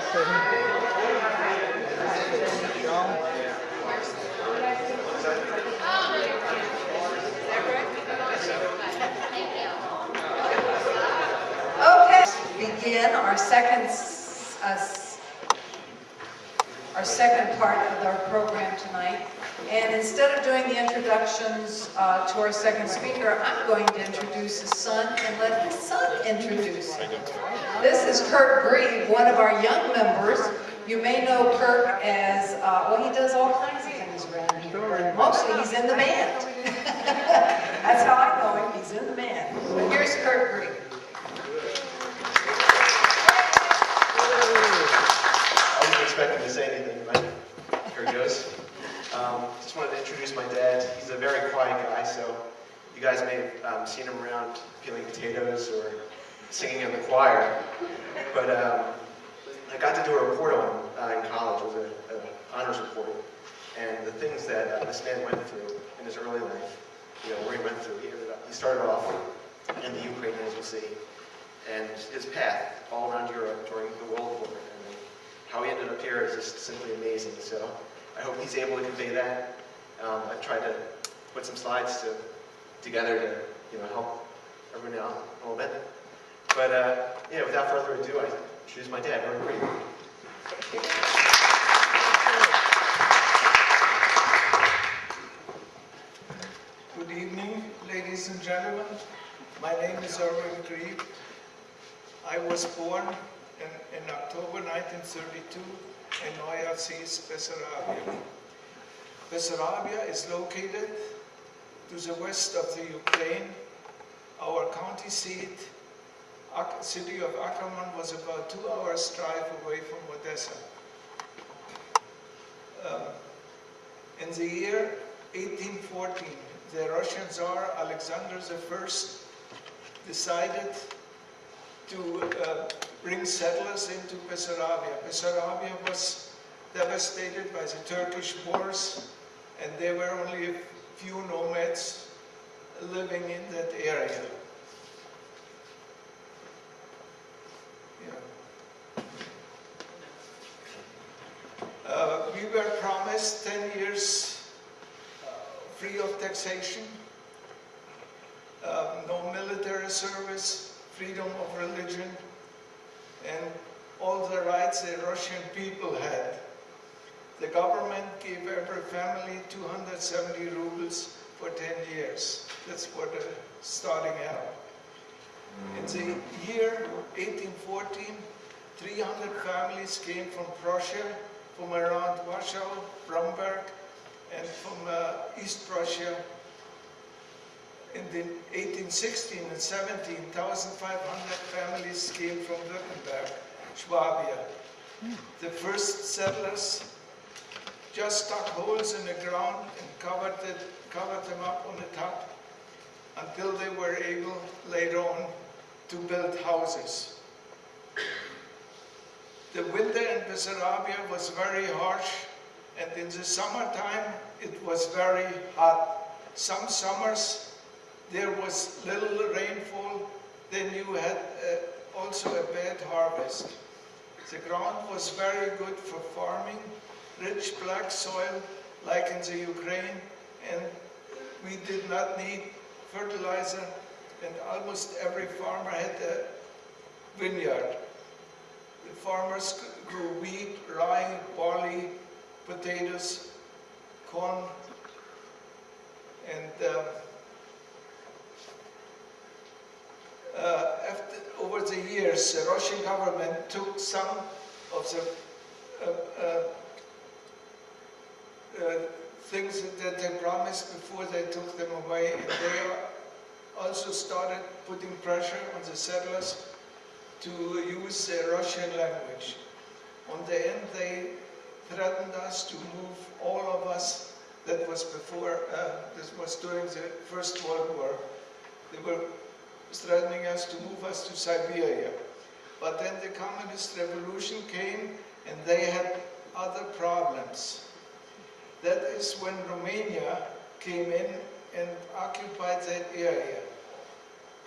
Okay, begin our second part of our program tonight. And instead of doing the introductions to our second speaker, I'm going to introduce his son and let his son introduce him. This is Kurt Grieb, one of our young members. You may know Kurt as, well, he does all kinds of things around here, but mostly he's in the band. That's how I know him, he's in the band. But here's Kurt Grieb. I wasn't expecting to say anything, but here he goes. Just wanted to introduce my dad. He's a very quiet guy, so you guys may have seen him around peeling potatoes or singing in the choir. But I got to do a report on him in college. It was an honors report. And the things that this man went through in his early life, where he went through, he started off in the Ukraine, as you'll see, and his path all around Europe during the World War. And how he ended up here is just simply amazing. So I hope he's able to convey that. I've tried to put some slides together to help everyone out a little bit. But yeah, without further ado, I introduce my dad, Aaron Grieb. Good evening, ladies and gentlemen. My name is Aaron Grieb. I was born in October 1932 in Neuerzies, Bessarabia. Bessarabia is located to the west of the Ukraine. Our county seat, city of Ackerman, was about 2 hours drive away from Odessa. In the year 1814, the Russian Tsar Alexander I decided to bring settlers into Bessarabia. Bessarabia was devastated by the Turkish wars, and there were only a few nomads living in that area. We were promised 10 years free of taxation, no military service, freedom of religion, and all the rights the Russian people had. The government gave every family 270 rubles for 10 years. That's for the starting out. In the year 1814, 300 families came from Prussia, from around Warsaw, Bromberg, and from East Prussia. In the 1816 and 17, 1,500 families came from Württemberg, Swabia. The first settlers just dug holes in the ground and covered them up on the top until they were able later on to build houses. The winter in Bessarabia was very harsh, and in the summertime it was very hot. Some summers there was little rainfall, then you had also a bad harvest. The ground was very good for farming, rich black soil like in the Ukraine, and we did not need fertilizer, and almost every farmer had a vineyard. The farmers grew wheat, rye, barley, potatoes, corn, and over the years, the Russian government took some of the things that they promised before they took them away, and they also started putting pressure on the settlers to use the Russian language. On the end, they threatened us to move all of us. That was before, this was during the First World War. They were threatening us to move us to Siberia. But then the Communist Revolution came, and they had other problems. That is when Romania came in and occupied that area.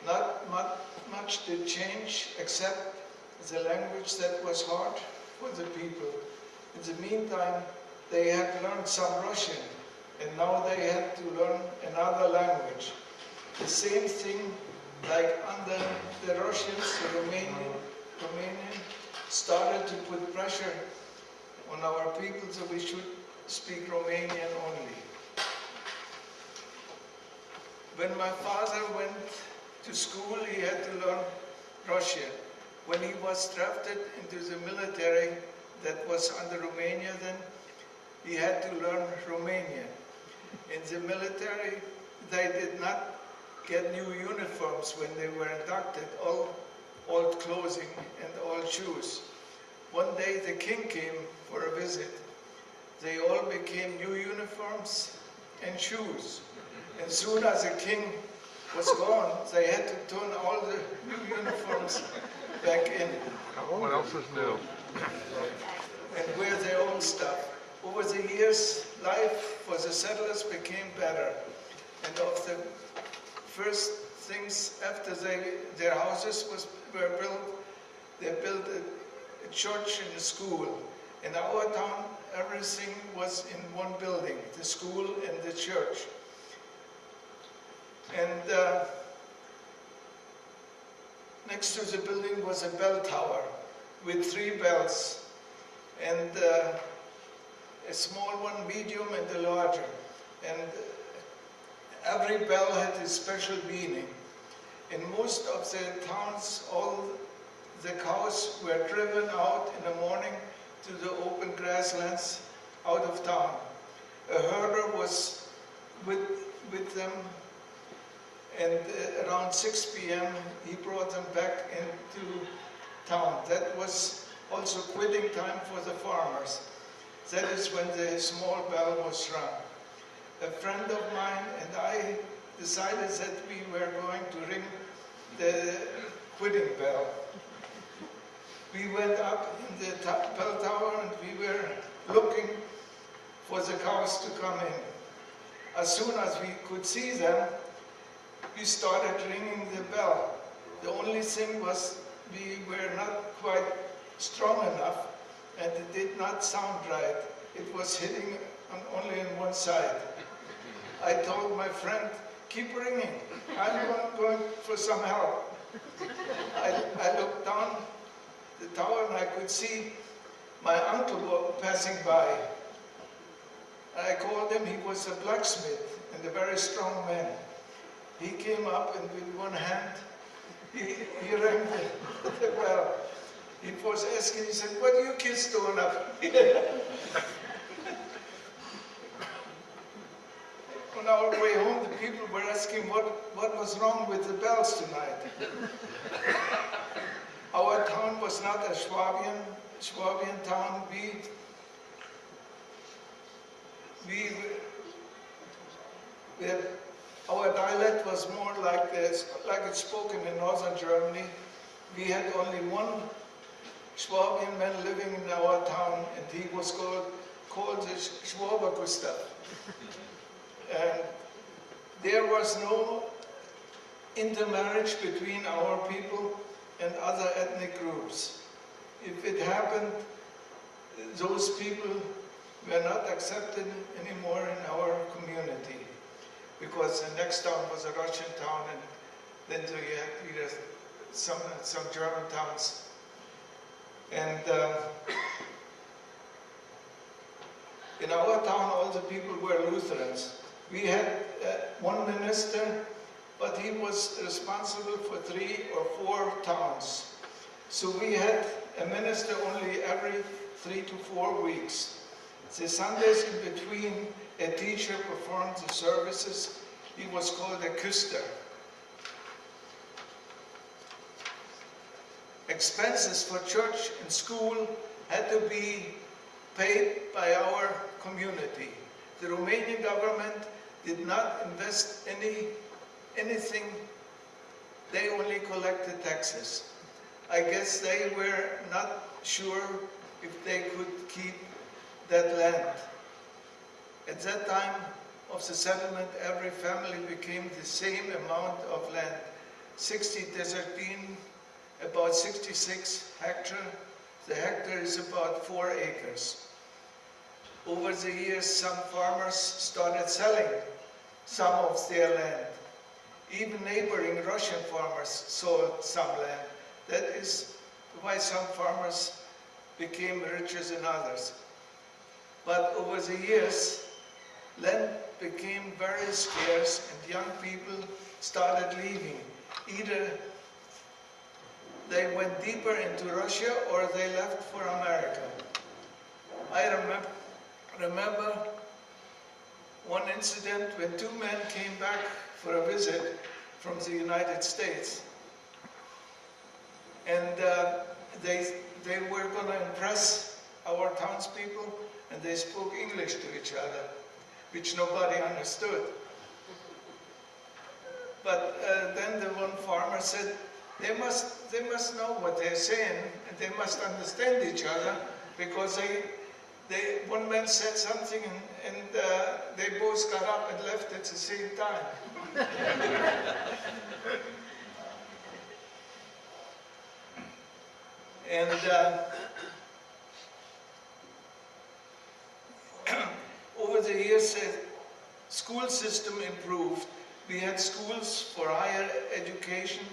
Not much did change, except the language that was hard for the people. In the meantime, they had learned some Russian, and now they had to learn another language. The same thing like under the Russians, the Romanian started to put pressure on our people so we should speak Romanian only. When my father went to school, he had to learn Russian. When he was drafted into the military that was under Romania then, he had to learn Romanian. In the military, they did not get new uniforms when they were inducted, all old clothing and old shoes. One day the king came for a visit. They all became new uniforms and shoes. And soon as the king was gone, they had to turn all the new uniforms back in. What else is new? And wear their own stuff. Over the years, life for the settlers became better. And of the first things after their houses were built, they built a church and a school. In our town, everything was in one building, the school and the church. And next to the building was a bell tower with 3 bells, and a small one, medium, and a larger. And every bell had a special meaning. In most of the towns, all the cows were driven out in the morning to the open grasslands out of town. A herder was with them, and around 6 p.m. he brought them back into town. That was also quitting time for the farmers. That is when the small bell was rung. A friend of mine and I decided that we were going to ring the quitting bell. We went up in the bell tower and we were looking for the cows to come in. As soon as we could see them, we started ringing the bell. The only thing was we were not quite strong enough and it did not sound right. It was hitting only on one side. I told my friend, keep ringing. I'm going for some help. I looked down the tower and I could see my uncle passing by. I called him. He was a blacksmith and a very strong man. He came up and with one hand, he rang the bell. He was asking, he said, what are you kids doing up here? On our way home, the people were asking what was wrong with the bells tonight. Our town was not a Swabian town. Our dialect was more like it's spoken in northern Germany. We had only one Swabian man living in our town, and he was called the Schwaber Gustav. And there was no intermarriage between our people and other ethnic groups. If it happened, those people were not accepted anymore in our community, because the next town was a Russian town, and then you had some German towns. And in our town, all the people were Lutherans. We had one minister, but he was responsible for 3 or 4 towns. So we had a minister only every 3 to 4 weeks. The Sundays in between, a teacher performed the services. He was called a Küster. Expenses for church and school had to be paid by our community. The Romanian government did not invest anything. They only collected taxes. I guess they were not sure if they could keep that land. At that time of the settlement, every family became the same amount of land. 60 desertine, about 66 hectares. The hectare is about 4 acres. Over the years, some farmers started selling some of their land. Even neighboring Russian farmers sold some land. That is why some farmers became richer than others. But over the years, land became very scarce and young people started leaving. Either they went deeper into Russia or they left for America. I remember one incident when 2 men came back for a visit from the United States. And they were going to impress our townspeople, and they spoke English to each other, which nobody understood. But then the one farmer said, they must know what they're saying, and they must understand each other, because one man said something, and they both got up and left at the same time. And over the years, the school system improved. We had schools for higher education.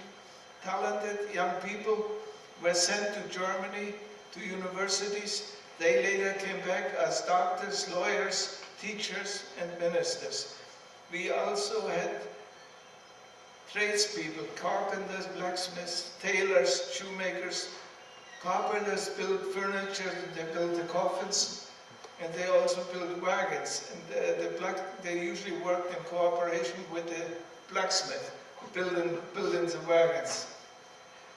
Talented young people were sent to Germany, to universities. They later came back as doctors, lawyers, teachers, and ministers. We also had tradespeople, carpenters, blacksmiths, tailors, shoemakers. Carpenters built furniture, they built the coffins, and they also built wagons. And they usually worked in cooperation with the blacksmith, building the wagons.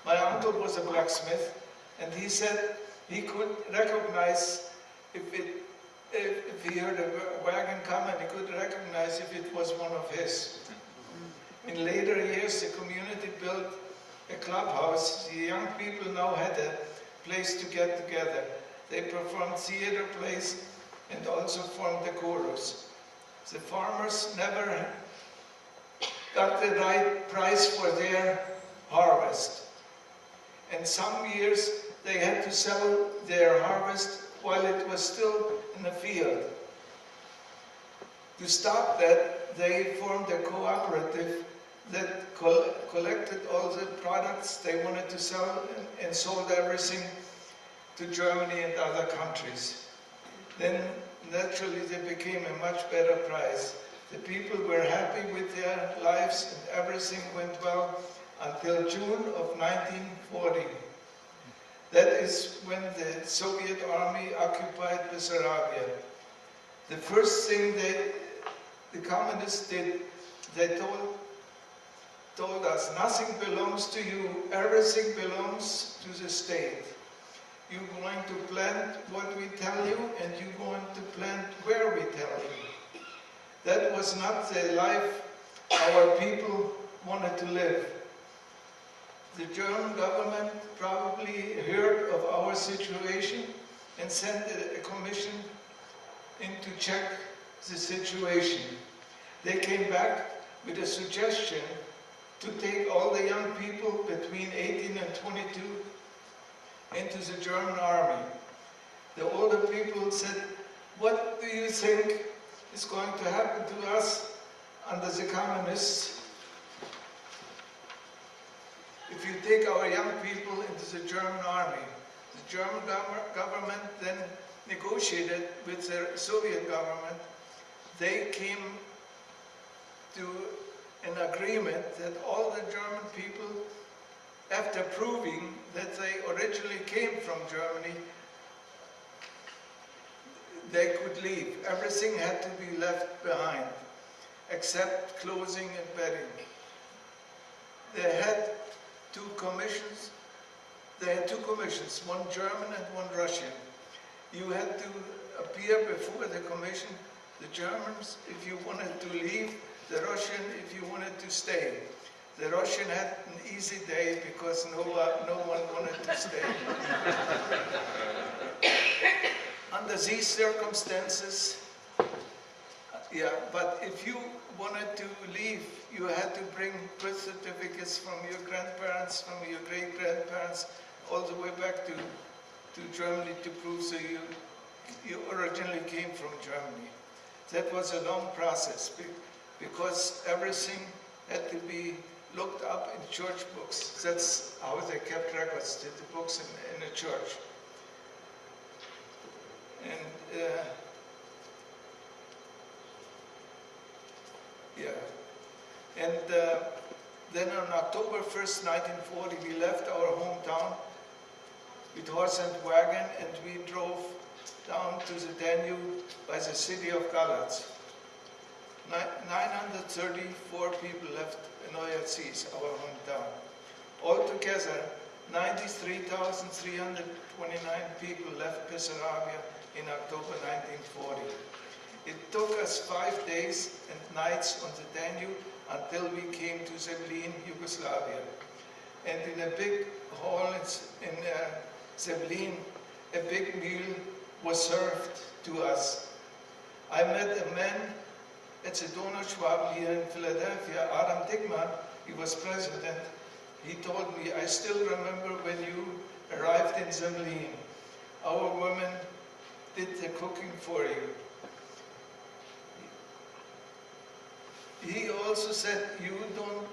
My uncle was a blacksmith, and he said he could recognize if he heard a wagon come, and he could recognize if it was one of his. In later years, the community built a clubhouse. The young people now had a place to get together. They performed theater plays and also formed the chorus. The farmers never got the right price for their harvest. And some years they had to sell their harvest while it was still in the field. To stop that, they formed a cooperative that collected all the products they wanted to sell and sold everything to Germany and other countries. Then naturally they became a much better price. The people were happy with their lives and everything went well until June of 1940. That is when the Soviet army occupied Bessarabia. The first thing the communists did, they told us, nothing belongs to you, everything belongs to the state. You're going to plant what we tell you, and you're going to plant where we tell you. That was not the life our people wanted to live. The German government probably heard of our situation and sent a commission in to check the situation. They came back with a suggestion to take all the young people between 18 and 22 into the German army. The older people said, what do you think is going to happen to us under the communists if you take our young people into the German army? The German government then negotiated with the Soviet government. They came to an agreement that all the German people, after proving that they originally came from Germany, they could leave. Everything had to be left behind, except clothing and bedding. They had two commissions. One German and one Russian. You had to appear before the commission, the Germans if you wanted to leave, the Russian if you wanted to stay. The Russian had an easy day because no one wanted to stay. Under these circumstances, but if you wanted to leave, you had to bring birth certificates from your grandparents, from your great-grandparents, all the way back to to Germany to prove that you originally came from Germany. That was a long process because everything had to be looked up in church books. That's how they kept records, the books in the church. And then on October 1st, 1940, we left our hometown with horse and wagon, and we drove down to the Danube by the city of Galatz. 934 people left Neuerzies, our hometown. Altogether, 93,329 people left Bessarabia in October 1940. It took us 5 days and nights on the Danube until we came to Zemlin, Yugoslavia. And in a big hall in Zemlin, a big meal was served to us. I met a man at the Donau Schwab here in Philadelphia, Adam Dickman. He was president. He told me, I still remember when you arrived in Zemlin. Our women did the cooking for you. He also said, you don't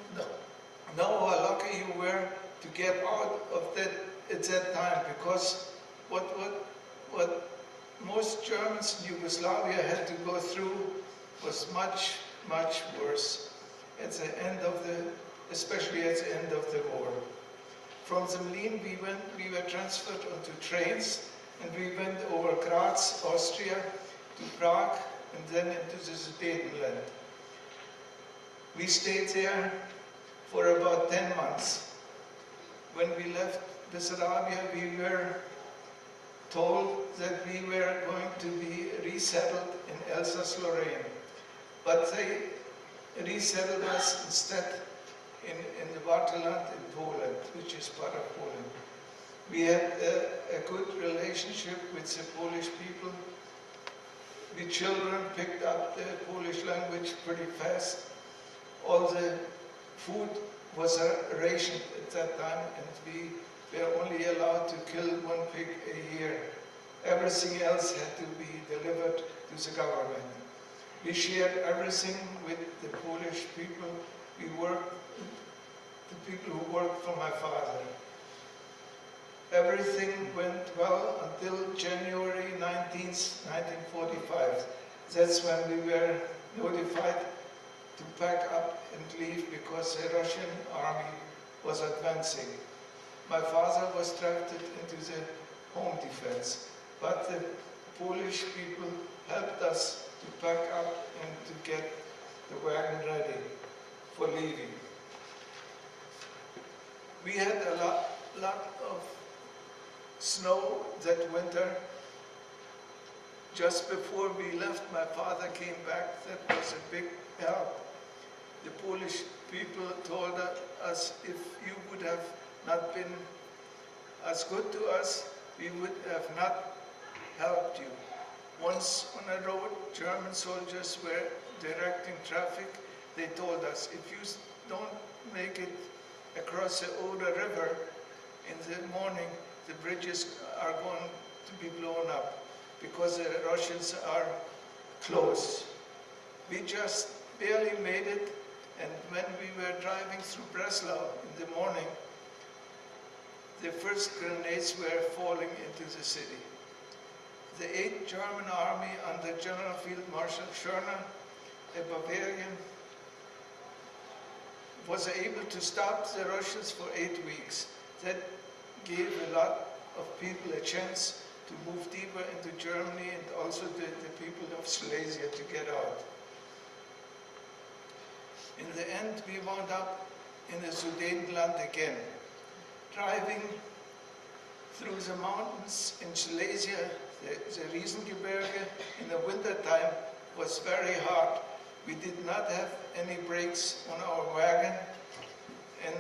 know how lucky you were to get out of that at that time, because what most Germans in Yugoslavia had to go through was much, much worse at the end of especially at the end of the war. From Zemlin we were transferred onto trains, and we went over Graz, Austria, to Prague, and then into the Sudetenland. We stayed there for about 10 months. When we left Bessarabia, we were told that we were going to be resettled in Alsace-Lorraine. But they resettled us instead in the Warteland in Poland, which is part of Poland. We had a good relationship with the Polish people. The children picked up the Polish language pretty fast. All the food was rationed at that time, and we were only allowed to kill 1 pig a year. Everything else had to be delivered to the government. We shared everything with the Polish people. We worked, the people who worked for my father. Everything went well until January 19th, 1945. That's when we were notified to pack up and leave because the Russian army was advancing. My father was drafted into the home defense, but the Polish people helped us to pack up and to get the wagon ready for leaving. We had a lot of snow that winter. Just before we left, my father came back. That was a big help. The Polish people told us if you would have not been as good to us, we would have not helped you. Once on a road, German soldiers were directing traffic. They told us, if you don't make it across the Oder River in the morning, the bridges are going to be blown up because the Russians are close. We just barely made it, and when we were driving through Breslau in the morning, the first grenades were falling into the city. The 8th German Army under General Field Marshal Schörner, a Bavarian, was able to stop the Russians for 8 weeks. That gave a lot of people a chance to move deeper into Germany, and also the people of Silesia to get out. In the end, we wound up in the Sudetenland again. Driving through the mountains in Silesia, the Riesengebirge, in the winter time was very hard. We did not have any brakes on our wagon, and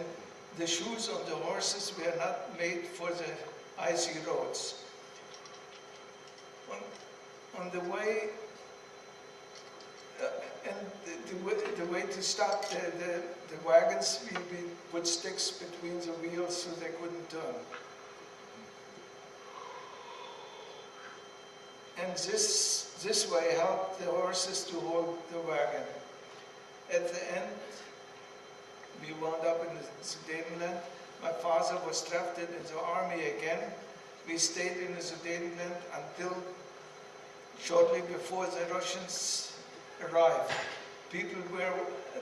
the shoes of the horses were not made for the icy roads. On the way, and the way to stop the wagons, we put sticks between the wheels so they couldn't turn. and this way helped the horses to hold the wagon. At the end, we wound up in the Sudetenland. My father was drafted in the army again. We stayed in the Sudetenland until shortly before the Russians arrived. People were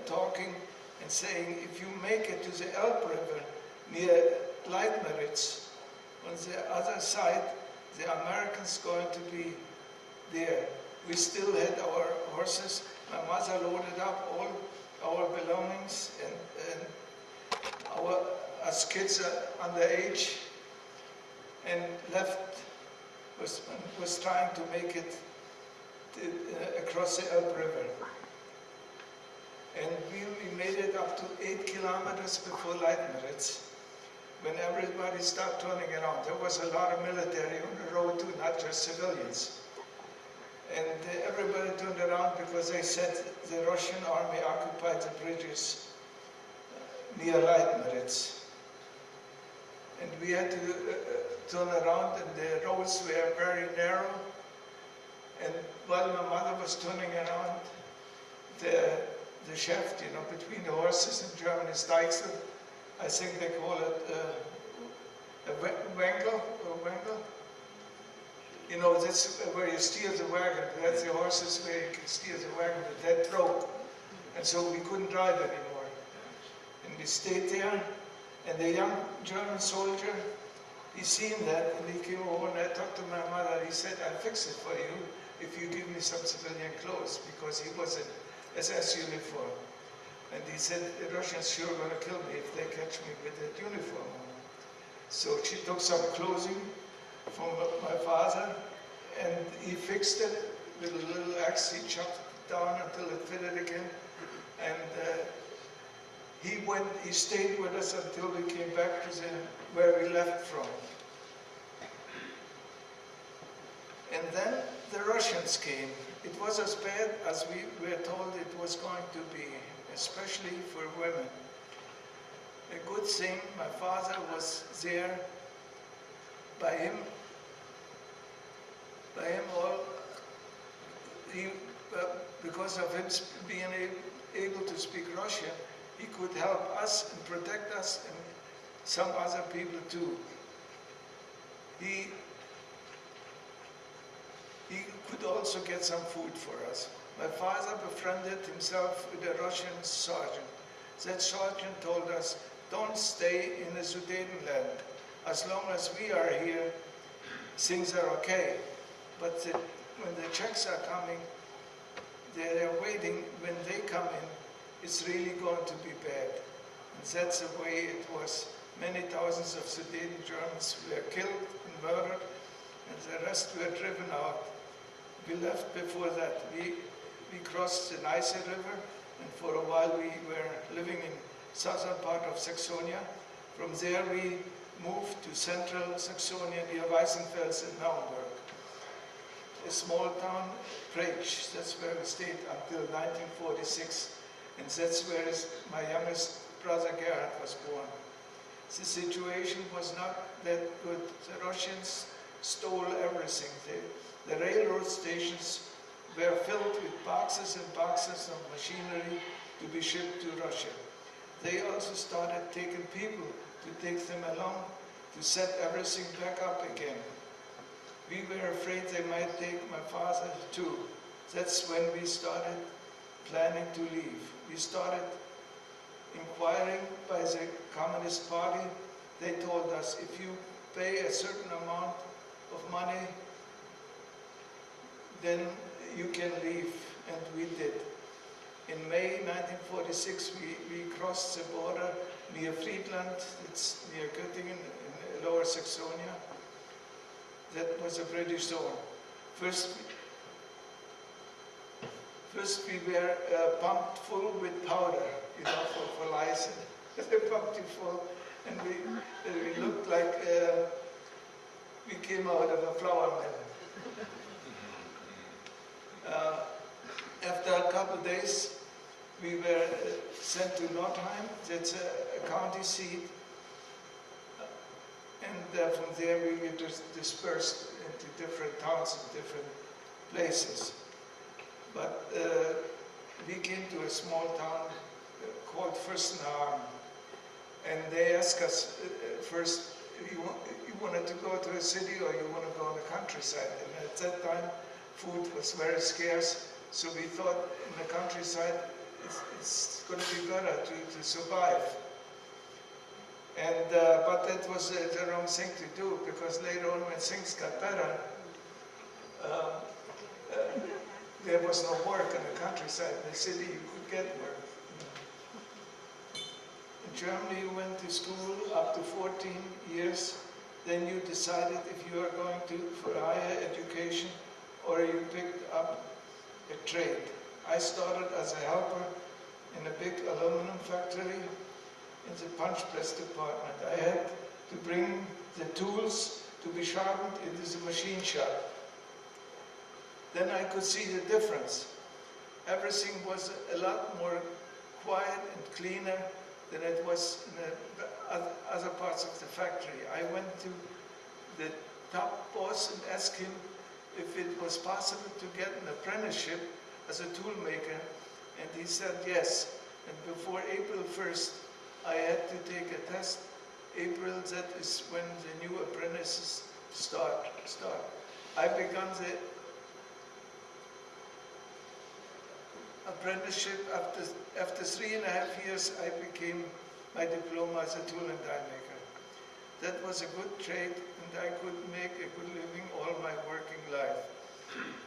talking and saying, if you make it to the Elbe River near Leitmeritz, on the other side, the Americans going to be there. We still had our horses. My mother loaded up all our belongings, and as kids underage, and left, was trying to make it across the Elbe River. And we made it up to 8 kilometers before Leitmeritz, when everybody stopped turning around. There was a lot of military on the road too, not just civilians. And everybody turned around because they said the Russian army occupied the bridges near Leitmeritz. And we had to turn around, and the roads were very narrow. And while my mother was turning around, the shaft, you know, between the horses in German is Deichsel. I think they call it a Wangle, or Wangle. You know, that's where you steer the wagon. That's the horses where you can steer the wagon, but that broke. And so we couldn't drive anymore. And we stayed there, and the young German soldier, he seen that, and he came over, and I talked to my mother. He said, I'll fix it for you if you give me some civilian clothes, because he was in SS uniform. And he said, the Russians sure are going to kill me if they catch me with that uniform on. So she took some clothing from my father, and he fixed it with a little axe. He chopped it down until it fitted again. And he stayed with us until we came back to where we left from. And then the Russians came. It was as bad as we were told it was going to be, especially for women. A good thing, my father was there. By him all, because of him being able to speak Russian, he could help us and protect us and some other people too. He could also get some food for us. My father befriended himself with a Russian sergeant. That sergeant told us, don't stay in the Sudetenland. As long as we are here, things are okay. But when the Czechs are coming, they are waiting. When they come in, it's really going to be bad. And that's the way it was. Many thousands of Sudeten Germans were killed and murdered, and the rest were driven out. We left before that. We crossed the Neisse River, and for a while we were living in southern part of Saxonia. From there we moved to central Saxonia near Weissenfels and Naumburg. A small town, Preitsch, that's where we stayed until 1946. And that's where my youngest brother Gerhard was born. The situation was not that good. The Russians stole everything. The railroad stations were filled with boxes and boxes of machinery to be shipped to Russia. They also started taking people to take them along to set everything back up again. We were afraid they might take my father too. That's when we started planning to leave. We started inquiring by the Communist Party. They told us, if you pay a certain amount of money, then you can leave, and we did. In May 1946, we crossed the border near Friedland. It's near Göttingen in Lower Saxonia. That was a British zone. First we were pumped full with powder, you know, for license. They pumped it full, and we looked like we came out of a flour mill. After a couple of days, we were sent to Nordheim. That's a county seat. And from there we were dispersed into different towns and different places. But we came to a small town called Fürstenhagen, and they asked us first, you wanted to go to a city or you want to go in the countryside. And at that time, food was very scarce, so we thought in the countryside it's going to be better to survive. And but that was the wrong thing to do, because later on when things got better, there was no work in the countryside. In the city you could get work. In Germany you went to school up to 14 years, then you decided if you are going for higher education or you picked up a trade. I started as a helper in a big aluminum factory in the punch press department. I had to bring the tools to be sharpened into the machine shop. Then I could see the difference. Everything was a lot more quiet and cleaner than it was in the other parts of the factory. I went to the top boss and asked him if it was possible to get an apprenticeship as a tool maker, and he said yes. And before April 1st, I had to take a test. April, that is when the new apprentices start. I began the apprenticeship. After 3.5 years, I became my diploma as a tool and die maker. That was a good trade, and I could make a good living all my working life.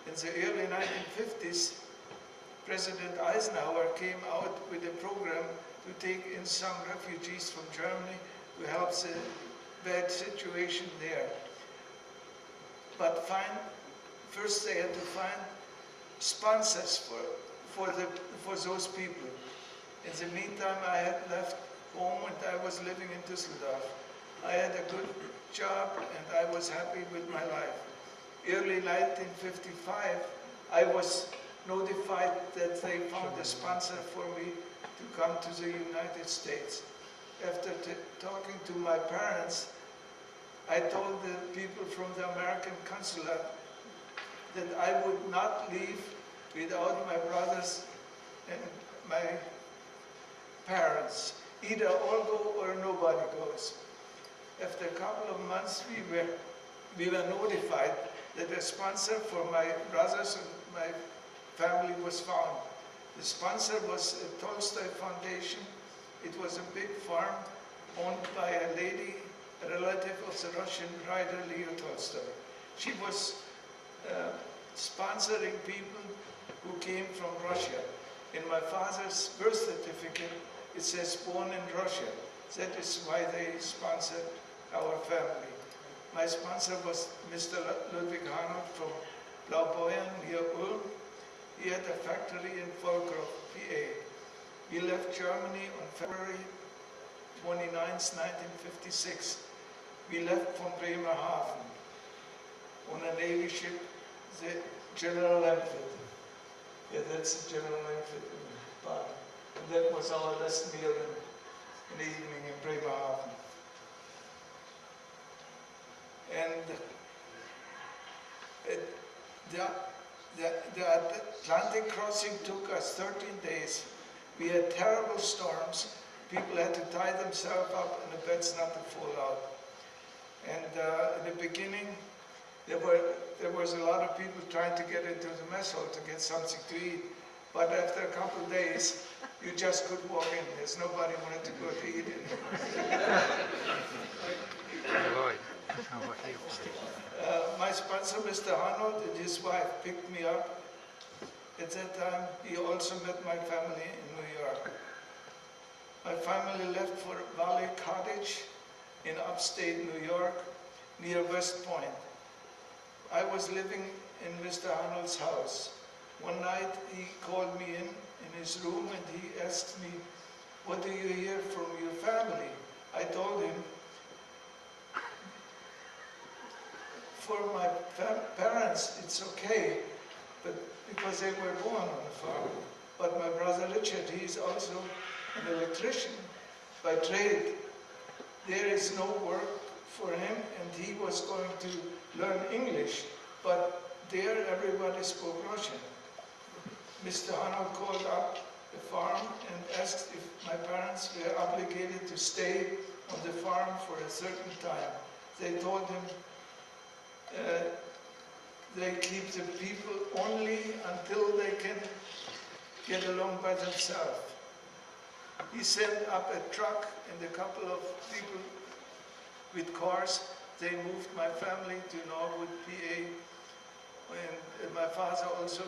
In the early 1950s, President Eisenhower came out with a program to take in some refugees from Germany to help the bad situation there. But first they had to find sponsors for those people. In the meantime, I had left home and I was living in Düsseldorf. I had a good job and I was happy with my life. Early 1955, I was notified that they found a sponsor for me to come to the United States. After talking to my parents, I told the people from the American consulate that I would not leave without my brothers and my parents. Either all go or nobody goes. After a couple of months, we were notified that a sponsor for my brothers and my family was found. The sponsor was a Tolstoy Foundation. It was a big farm owned by a lady, a relative of the Russian writer Leo Tolstoy. She was sponsoring people who came from Russia. In my father's birth certificate, it says born in Russia. That is why they sponsored our family. My sponsor was Mr. Ludwig Arnold from Blaubeuern near Ulm. He had a factory in Volkrow, PA. We left Germany on February 29, 1956. We left from Bremerhaven on a Navy ship, the General Lemford. Yeah, that's the General Lemford in the bottom. And that was our last meal in the evening in Bremerhaven. And the Atlantic crossing took us 13 days. We had terrible storms. People had to tie themselves up in the beds not to fall out. And in the beginning, there was a lot of people trying to get into the mess hall to get something to eat. But after a couple of days, you just could walk in. There's nobody wanted to go to eat anymore. My sponsor, Mr. Arnold, and his wife picked me up. At that time, he also met my family in New York. My family left for Valley Cottage in upstate New York, near West Point. I was living in Mr. Arnold's house. One night, he called me in his room and he asked me, "What do you hear from your family?" I told him, for my parents, it's okay, but because they were born on a farm. But my brother Richard, he is also an electrician by trade. There is no work for him, and he was going to learn English, but there everybody spoke Russian. Mr. Arnold called up the farm and asked if my parents were obligated to stay on the farm for a certain time. They told him they keep the people only until they can get along by themselves. He sent up a truck and a couple of people with cars. They moved my family to Norwood, PA, and my father also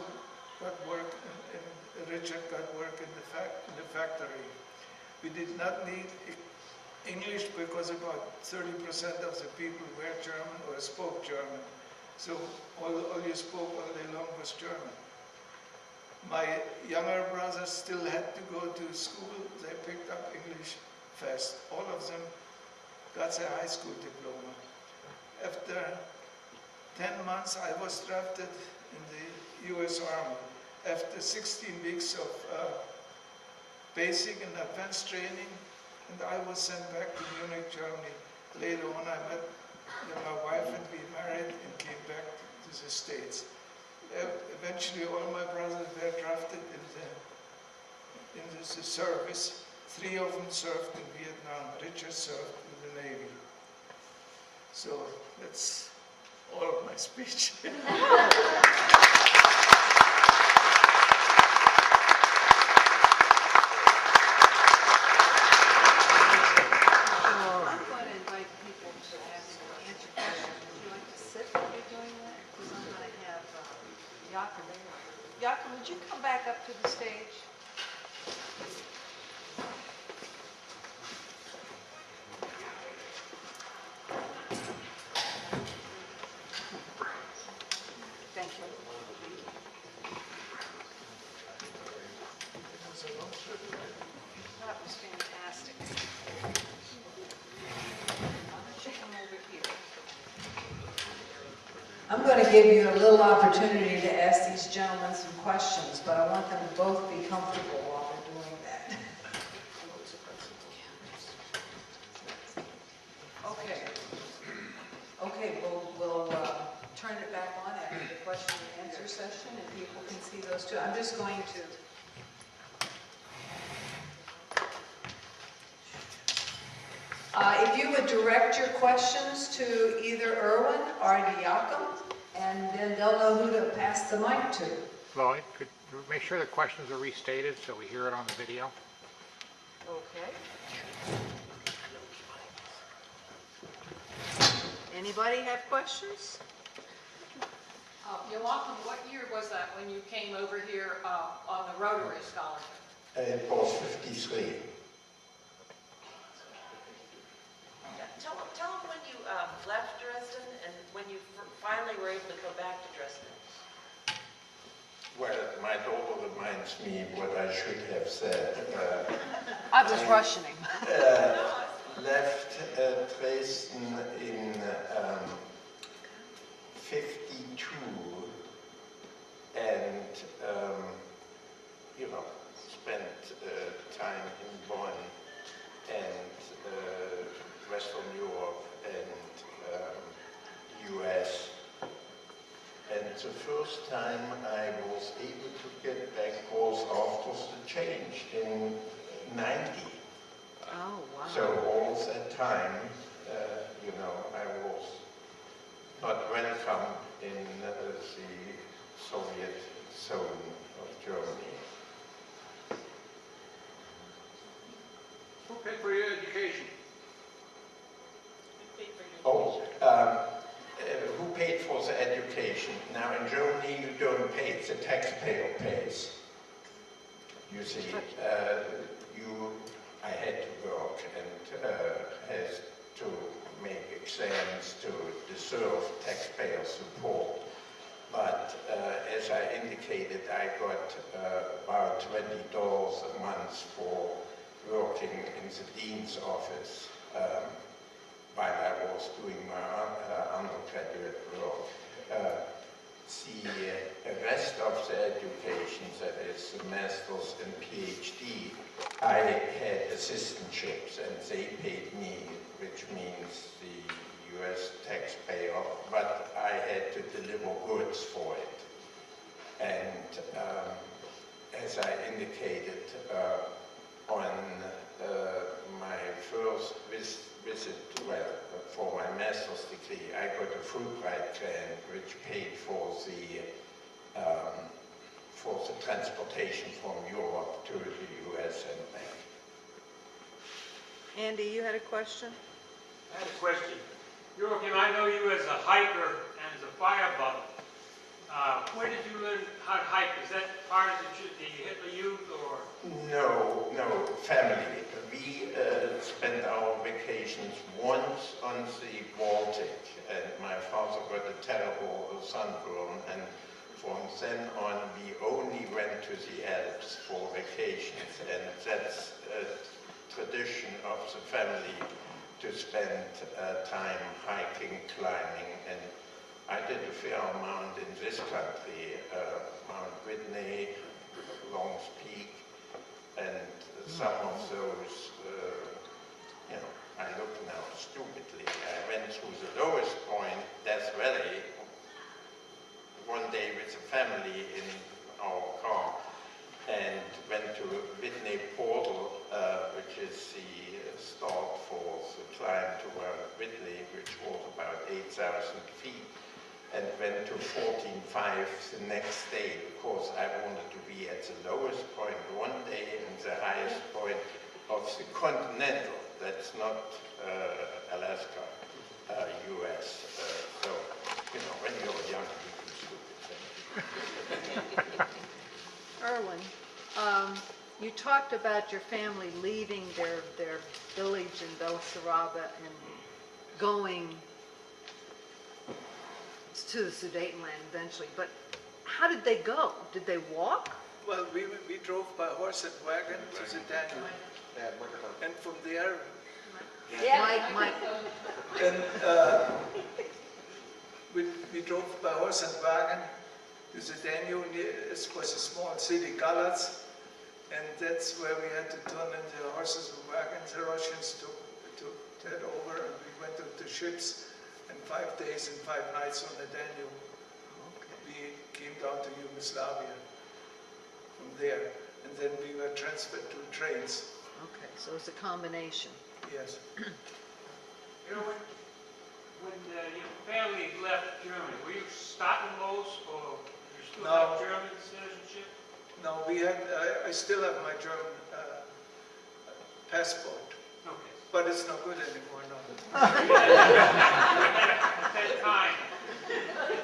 got work, and Richard got work in the factory. We did not need English because about 30% of the people were German or spoke German. So all you spoke all day long was German. My younger brothers still had to go to school. They picked up English fast. All of them got their high school diploma. After 10 months, I was drafted in the US Army. After 16 weeks of basic and advanced training, and I was sent back to Munich, Germany. Later on, I met my wife and we married and came back to the States. Eventually, all my brothers were drafted in the service. 3 of them served in Vietnam. Richard served in the Navy. So that's all of my speech. Jakob, would you come back up to the stage? Thank you. That was fantastic. Why don't you come over here? I'm going to give you a little opportunity to ask these gentlemen some questions, but I want them to both be comfortable while they're doing that. Okay, we'll turn it back on after the question and answer session, and people can see those two. I'm just going to... if you would direct your questions to either Erwin or Jakob, and then they'll know who to pass the mic to. Lloyd, could you make sure the questions are restated so we hear it on the video? Okay. Anybody have questions? Joachim, what year was that when you came over here on the Rotary Scholarship? It was 53. Tell them when you left Dresden and when you finally were able to go back to Dresden. Well, my daughter reminds me what I should have said. I was rushing him. Left Dresden in 52 and, spent time in Bonn and Western Europe and US. And the first time I was able to get back was after the change in 90. Oh, wow. So all that time, I was not welcome in the Soviet zone of Germany. Who paid for your education? Oh, who paid for the education? Now in Germany you don't pay, the taxpayer pays. You see, I had to work and had to make exams to deserve taxpayer support. But as I indicated, I got about $20 a month for working in the dean's office while I was doing my undergraduate work. The rest of the education, that is the master's and PhD, I had assistantships and they paid me, which means the US taxpayer, but I had to deliver goods for it. And as I indicated on my first visit, well, for my master's degree, I got a Fulbright grant which paid for the transportation from Europe to the US and back. Andy, you had a question? I have a question. Joachim, I know you as a hiker and as a fire buff. Where did you learn how to hike? Is that part of the Hitler Youth or? No, family. We spent our vacations once on the Baltic, and my father got a terrible sunburn, and from then on we only went to the Alps for vacations, and that's a tradition of the family to spend time hiking, climbing, and I did a fair amount in this country, Mount Whitney, Long's Peak, and some of those, I look now stupidly. I went through the lowest point, Death Valley, one day with the family in our car, and went to Whitney Portal, which is the start for the climb to Mount Whitney, which was about 8,000 feet, and went to 14,500 the next day, because I wanted to be at the lowest point one day and the highest point of the continental, that's not Alaska, US. So, when you're young, you do stupid things. Erwin, you talked about your family leaving their village in Bessarabia and going to the Sudetenland eventually, but how did they go? Did they walk? Well, we drove by horse and wagon to the Danube. And from there, Mike. and we drove by horse and wagon to the Danube. It was a small city, Galatz, and that's where we had to turn in the horses and wagons. The Russians took that over, and we went to the ships. And 5 days and 5 nights on the Danube. We came down to Yugoslavia from there, and then we were transferred to trains. Okay, so it's a combination. Yes. When your family left Germany, were you Staatenlos or you still No. have German citizenship? No, I still have my German passport, Okay. but it's no good anymore now. At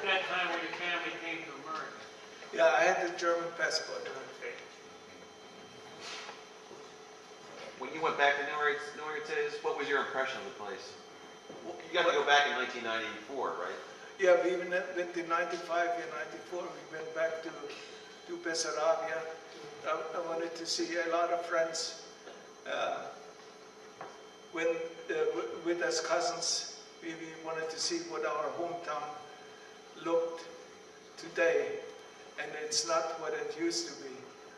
that time when your family came to America. Yeah, I had the German passport. Okay. When you went back to New York City, what was your impression of the place? You got to go back in 1994, right? Yeah, we went in 95 and 94. We went back to Bessarabia. I wanted to see a lot of friends. With us cousins, we wanted to see what our hometown looked today, and it's not what it used to be.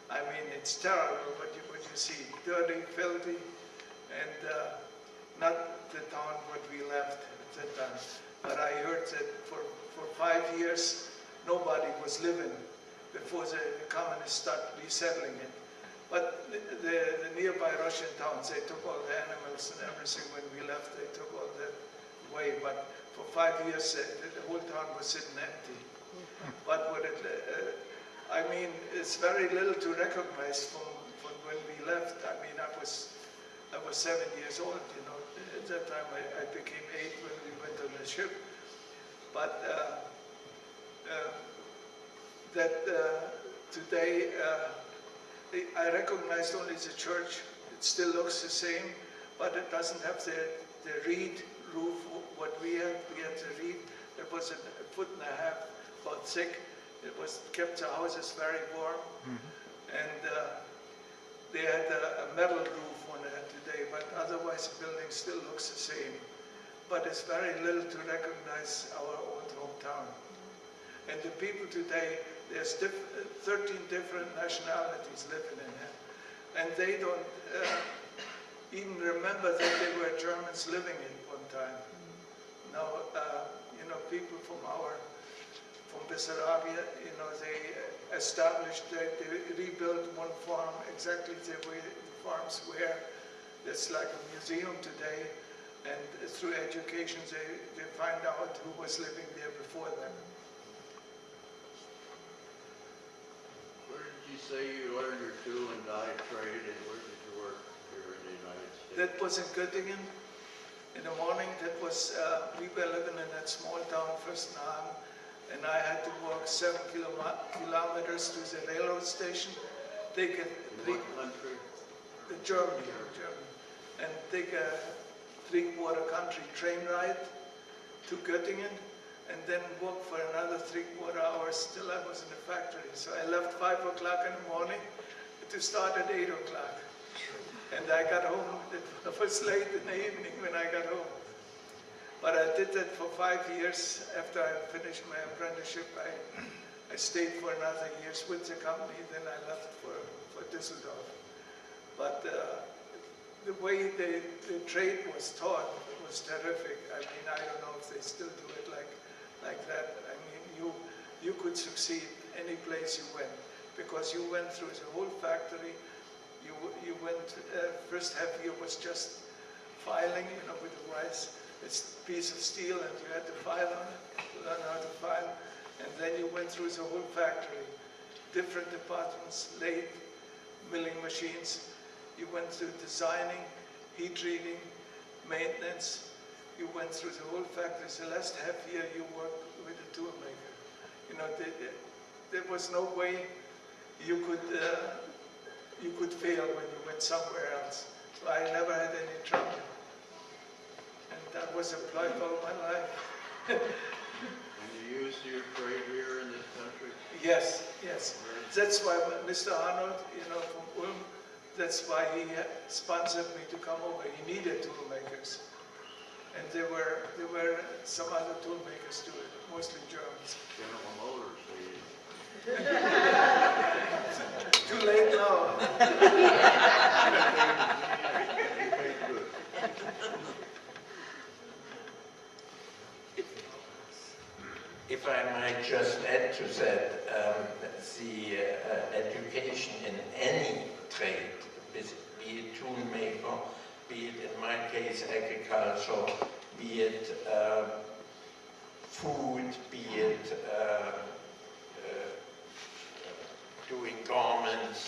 I mean, it's terrible what you see, dirty, filthy, and not the town what we left at that time. But I heard that for 5 years, nobody was living before the communists started resettling it. But the nearby Russian towns, they took all the animals and everything when we left, they took all that away. But for 5 years, the whole town was sitting empty. But I mean, it's very little to recognize from when we left. I mean, I was 7 years old, At that time, I became 8 when we went on the ship. But today, I recognized only the church. It still looks the same, but it doesn't have the reed roof what we had. We had the reed that was a 1.5 foot about thick. It kept the houses very warm, and they had a metal roof on it today. But otherwise, the building still looks the same. But it's very little to recognize our old hometown. And the people today, there's 13 different nationalities living in it. And they don't even remember that there were Germans living in one time. people from Bessarabia, they established, they rebuilt one farm exactly the way the farms were. It's like a museum today, and through education they find out who was living there before them. Where did you say you learned your tool and die trade, and where did you work here in the United States? That was in Göttingen. In the morning, that was, we were living in that small town, Fürstenhagen, and I had to walk 7 kilometers to the railroad station, take a What country? Germany, and take a 3/4 country train ride to Göttingen, and then walk for another 3/4 hours till I was in the factory. So I left 5 o'clock in the morning to start at 8 o'clock. And I got home, it was late in the evening when I got home. But I did that for 5 years. After I finished my apprenticeship, I stayed for another years with the company, then I left for Düsseldorf. But the way the trade was taught was terrific. I mean, I don't know if they still do it like that. I mean, you could succeed any place you went, because you went through the whole factory. You went, first half year was just filing, with the rice. It's a piece of steel and you had to file on it, learn how to file. And then you went through the whole factory, different departments, lathe, milling machines. You went through designing, heat treating, maintenance. You went through the whole factory. The last half year you worked with a tool maker. There was no way you could fail when you went somewhere else. So I never had any trouble. And that was employed all my life. And you used your trade here in this country? Yes. That's why Mr. Arnold, from Ulm, that's why he sponsored me to come over. He needed tool makers. And there were some other tool makers too, mostly Germans. General Motors, Too late now. If I might just add to that, the education in any trade, be it toolmaker, be it in my case agriculture, be it food, be it doing garments,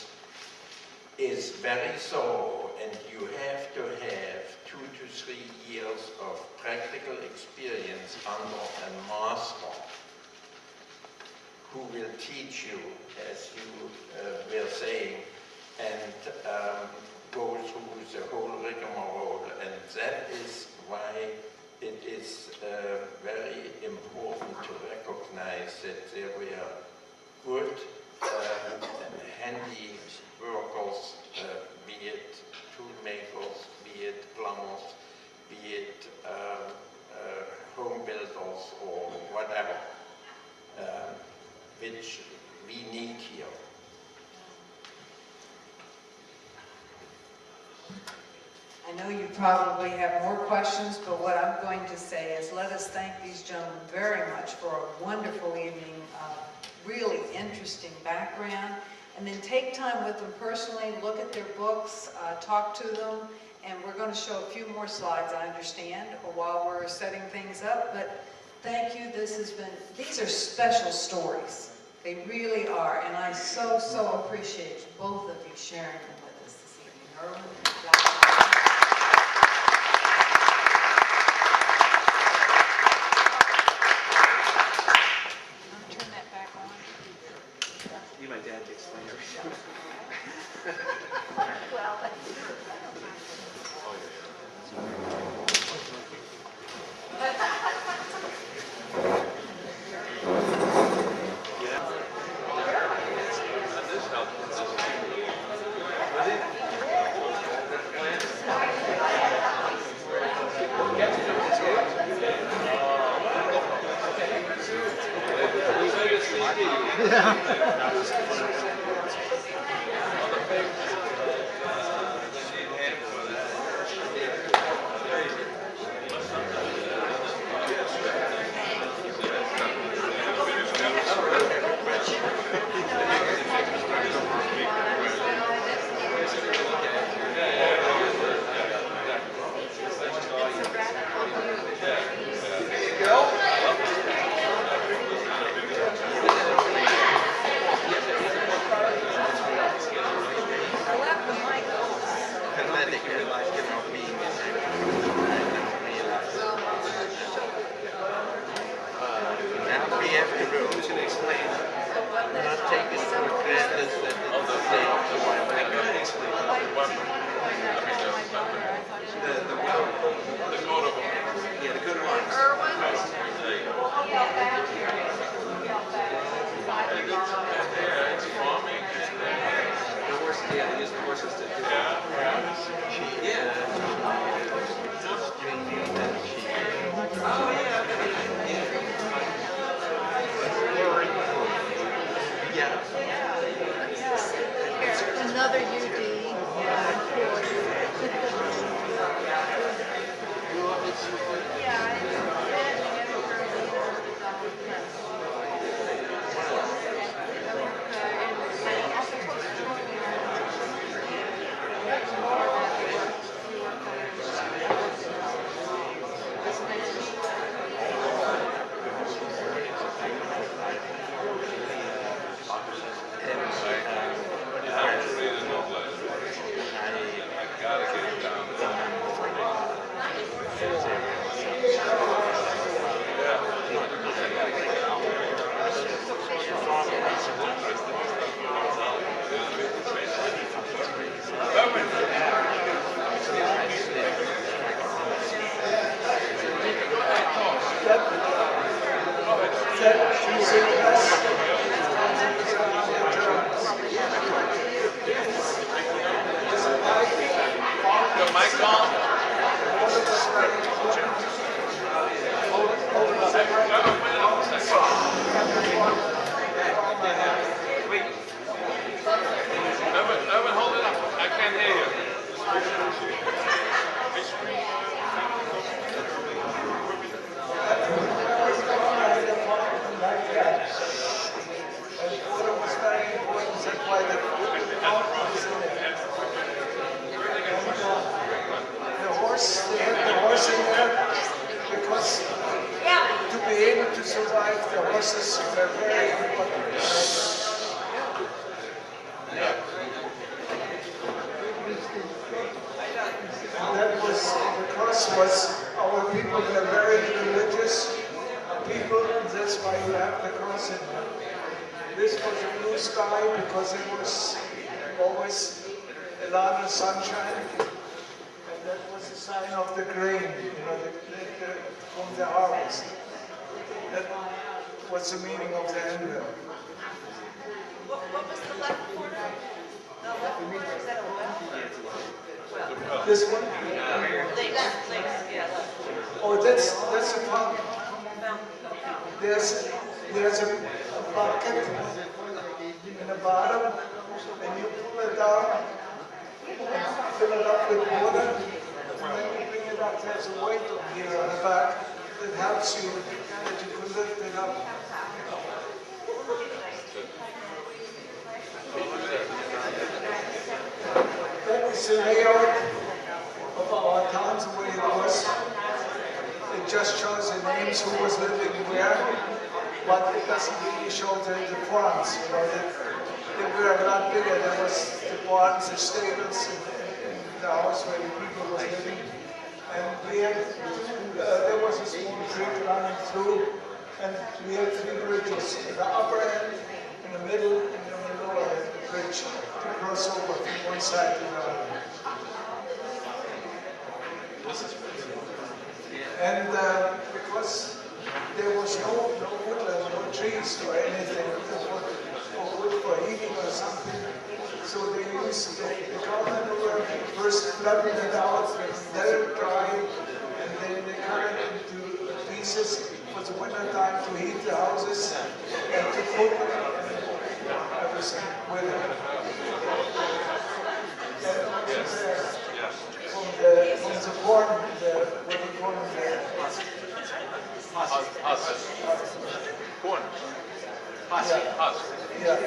is very thorough, and you have to have 2 to 3 years of practical experience under a master who will teach you, as you were saying, and go through the whole rigmarole. And that is why it is very important to recognize that there were good handy workers, be it tool makers, be it plumbers, be it home builders or whatever, which we need here. I know you probably have more questions, but what I'm going to say is let us thank these gentlemen very much for a wonderful evening, really interesting background, and then take time with them personally, look at their books, talk to them, and we're going to show a few more slides, I understand, while we're setting things up, but thank you. These are special stories. They really are, and I so appreciate both of you sharing them with us this evening. Erwin, Turn that back on. You, my dad, to explain everything. This helps. didn't realize, you know, being in there, I didn't realize. Now we have to do, who's going to explain? Not taking for granted that the day of the wild. I could explain the weapon. The coat of arms. Yeah, the coat of arms. There you go. Yeah, it's farming. The horse, yeah, they use the horses to do it. Yeah. Oh, yeah. Another UD. What's the meaning of the emblem? What was the left corner? The left corner, is that a well? This one? Links, yeah, left. Oh, that's a fountain. There's a bucket in the bottom, and you pull it down, and fill it up with water, and then you bring it up. There's a weight here on the back that helps you, that you can lift it up. That is the layout of our towns, the way it was. It just shows the names, who was living where, but it doesn't really show the farms. You know, they were a lot bigger. There was the barns, the stables, and the house where the people was living. And we had, there was a small creek running through, and we had 3 bridges. The upper end, in the middle, and the lower end, the bridge, to cross over from one side to the other. And because there was no woodland, no trees or anything, or wood for heating or something, so they used the cow manure, first flattened it out, let it dry, and then they cut it into pieces for the winter time to heat the houses and to cook everything with it. From the corn, what do you call it? Corn. Yeah.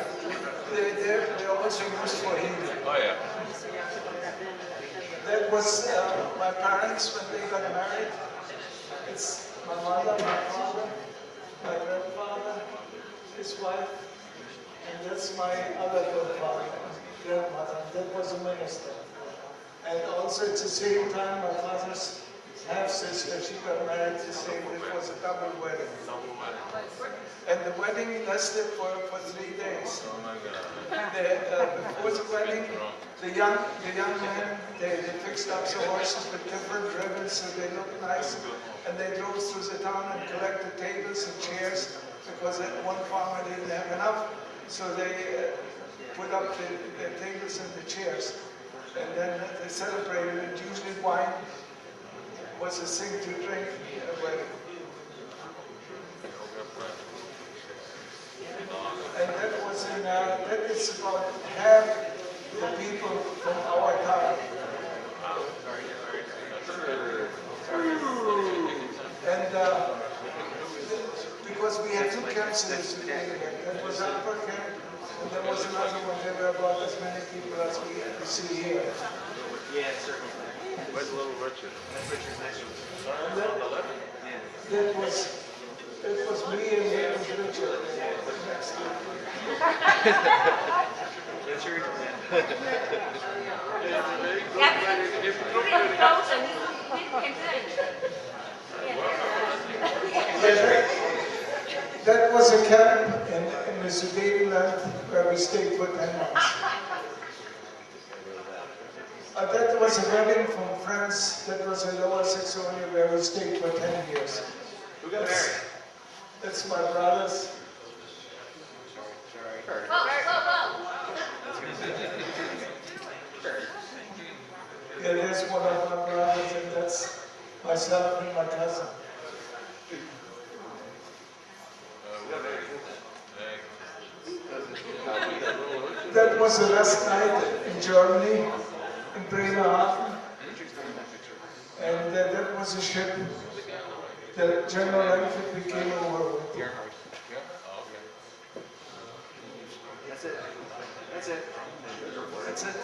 They're also used for heating. Oh, yeah. That was my parents when they got married. It's my mother, my father, my grandfather, his wife, and that's my other grandfather, grandmother. That was a minister. And also at the same time, my father's half-sister, she got married the same, it was a double wedding. And the wedding lasted for 3 days. Before the wedding, the young men, they fixed up the horses with different ribbons so they looked nice. And they drove through the town and collected tables and chairs because one farmer didn't have enough. So they put up the tables and the chairs. And then they celebrated, and usually wine was a thing to drink at a wedding. And that is about half the people from our town. And because we had 2 camps in this area, there was upper camp, and there was another one. There were about as many people as we see here. Yeah, certainly. Where's Little Richard? That's Richard's next one. On the left? Yeah. It was me and Richard. Richard? That was a camp in the Sudetenland where we stayed for 10 months. That was a wedding from France. That was a Lower Saxony where we stayed for 10 years. Who got married? That's my brothers. Yeah, there's one of my brothers, and that's myself and my cousin. That was the last night in Germany, in Bremerhaven. And that was a ship that General Langford became over with. That's it. That's it. That's it.